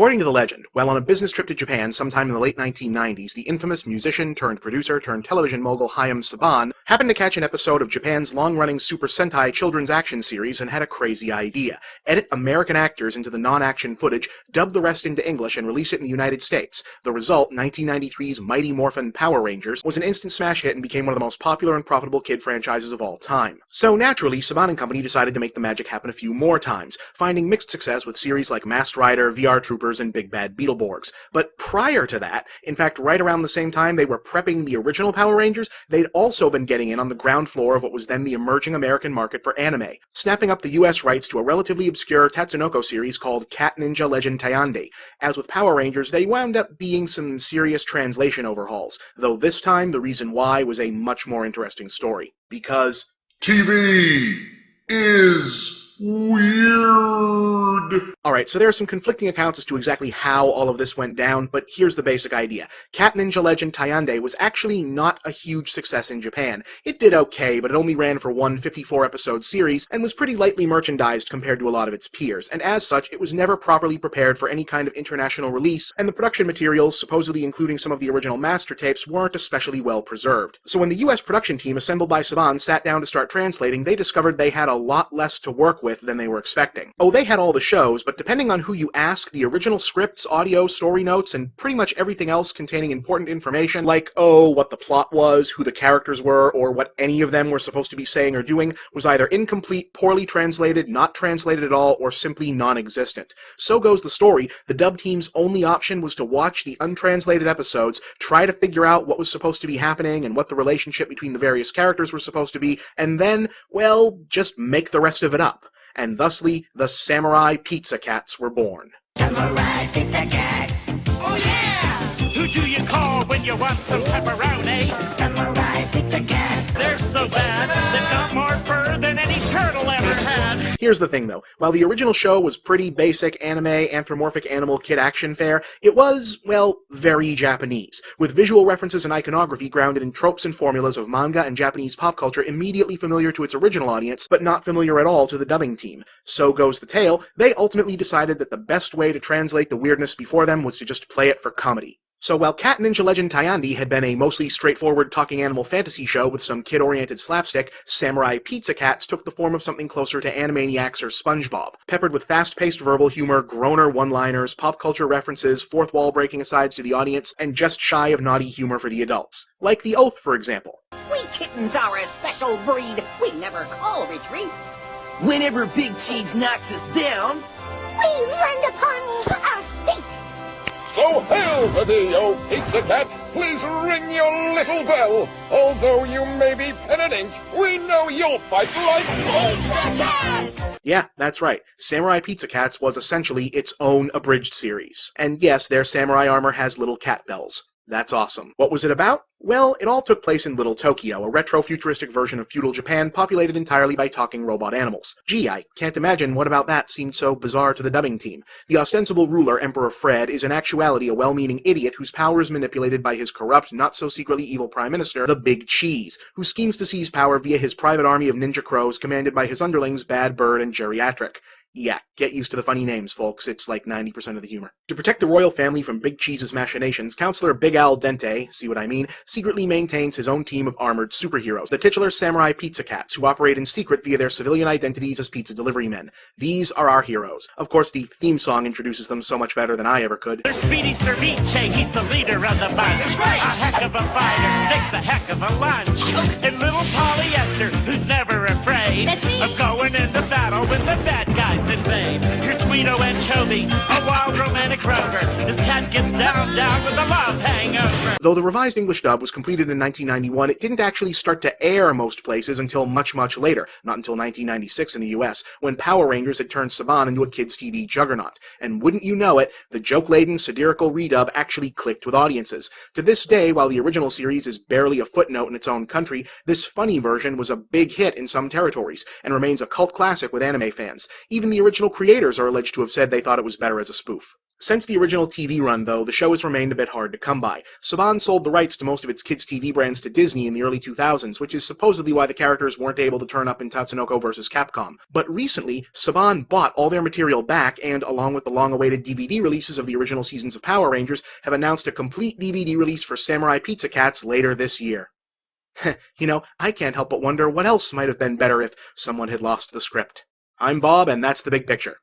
According to the legend, while on a business trip to Japan sometime in the late 1990s, the infamous musician-turned-producer-turned-television mogul Hayao Saban happened to catch an episode of Japan's long-running Super Sentai children's action series and had a crazy idea: edit American actors into the non-action footage, dub the rest into English, and release it in the United States. The result, 1993's Mighty Morphin Power Rangers, was an instant smash hit and became one of the most popular and profitable kid franchises of all time. So naturally, Saban and company decided to make the magic happen a few more times, finding mixed success with series like Masked Rider, VR Troopers, and Big Bad Beetleborgs. But prior to that, in fact right around the same time they were prepping the original Power Rangers, they'd also been getting in on the ground floor of what was then the emerging American market for anime, snapping up the US rights to a relatively obscure Tatsunoko series called Cat Ninja Legend Tayande. As with Power Rangers, they wound up being some serious translation overhauls, though this time the reason why was a much more interesting story. Because TV is weird. Alright, so there are some conflicting accounts as to exactly how all of this went down, but here's the basic idea. Cat Ninja Legend Tayande was actually not a huge success in Japan. It did okay, but it only ran for one 54-episode series, and was pretty lightly merchandised compared to a lot of its peers, and as such, it was never properly prepared for any kind of international release, and the production materials, supposedly including some of the original master tapes, weren't especially well preserved. So when the US production team assembled by Saban sat down to start translating, they discovered they had a lot less to work with than they were expecting. Oh, they had all the shows, but depending on who you ask, the original scripts, audio, story notes, and pretty much everything else containing important information, like, what the plot was, who the characters were, or what any of them were supposed to be saying or doing, was either incomplete, poorly translated, not translated at all, or simply non-existent. So goes the story. The dub team's only option was to watch the untranslated episodes, try to figure out what was supposed to be happening and what the relationship between the various characters were supposed to be, and then, well, just make the rest of it up. And thusly, the Samurai Pizza Cats were born. Samurai Pizza Cats! Oh yeah! Who do you call when you want some pepperoni? Samurai Pizza Cats! They're so bad, they've got more fur than any turtle ever had! Here's the thing though, while the original show was pretty basic anime, anthropomorphic animal kid action fare, it was, well, very Japanese, with visual references and iconography grounded in tropes and formulas of manga and Japanese pop culture immediately familiar to its original audience, but not familiar at all to the dubbing team. So goes the tale, they ultimately decided that the best way to translate the weirdness before them was to just play it for comedy. So while Cat Ninja Legend Tayande had been a mostly straightforward talking animal fantasy show with some kid-oriented slapstick, Samurai Pizza Cats took the form of something closer to Animaniacs or SpongeBob, peppered with fast-paced verbal humor, groaner one-liners, pop culture references, fourth wall-breaking asides to the audience, and just shy of naughty humor for the adults. Like The Oath, for example. We kittens are a special breed. We never call retreat. Whenever Big Cheese knocks us down, we run upon our feet. So hail to thee, O Pizza Cat! Please ring your little bell. Although you may be pen and ink, we know you'll fight like Pizza Cats! Yeah, that's right. Samurai Pizza Cats was essentially its own abridged series. And yes, their samurai armor has little cat bells. That's awesome. What was it about? Well, it all took place in Little Tokyo, a retro-futuristic version of feudal Japan populated entirely by talking robot animals. Gee, I can't imagine what about that seemed so bizarre to the dubbing team. The ostensible ruler, Emperor Fred, is in actuality a well-meaning idiot whose power is manipulated by his corrupt, not-so-secretly evil Prime Minister, the Big Cheese, who schemes to seize power via his private army of ninja crows commanded by his underlings Bad Bird and Geriatric. Yeah, get used to the funny names, folks. It's like 90% of the humor. To protect the royal family from Big Cheese's machinations, Counselor Big Al Dente, see what I mean, secretly maintains his own team of armored superheroes, the titular Samurai Pizza Cats, who operate in secret via their civilian identities as pizza delivery men. These are our heroes. Of course, the theme song introduces them so much better than I ever could. There's Speedy Ceviche, he's the leader of the bunch. A heck of a fighter, makes a heck of a lunch. And little Polyester, who's never afraid of going into battle when the bad guys invade. Your Sweeto Anchovy, a wild romantic rover. This cat gets down with a love hangover. Though the revised English dub was completed in 1991, it didn't actually start to air most places until much, much later, not until 1996 in the US, when Power Rangers had turned Saban into a kids' TV juggernaut. And wouldn't you know it, the joke-laden, satirical redub actually clicked with audiences. To this day, while the original series is barely a footnote in its own country, this funny version was a big hit in some territories, and remains a cult classic with anime fans. Even the original creators are alleged to have said they thought it was better as a spoof. Since the original TV run, though, the show has remained a bit hard to come by. Saban sold the rights to most of its kids' TV brands to Disney in the early 2000s, which is supposedly why the characters weren't able to turn up in Tatsunoko vs. Capcom. But recently, Saban bought all their material back and, along with the long-awaited DVD releases of the original seasons of Power Rangers, have announced a complete DVD release for Samurai Pizza Cats later this year. You know, I can't help but wonder what else might have been better if someone had lost the script. I'm Bob, and that's the big picture.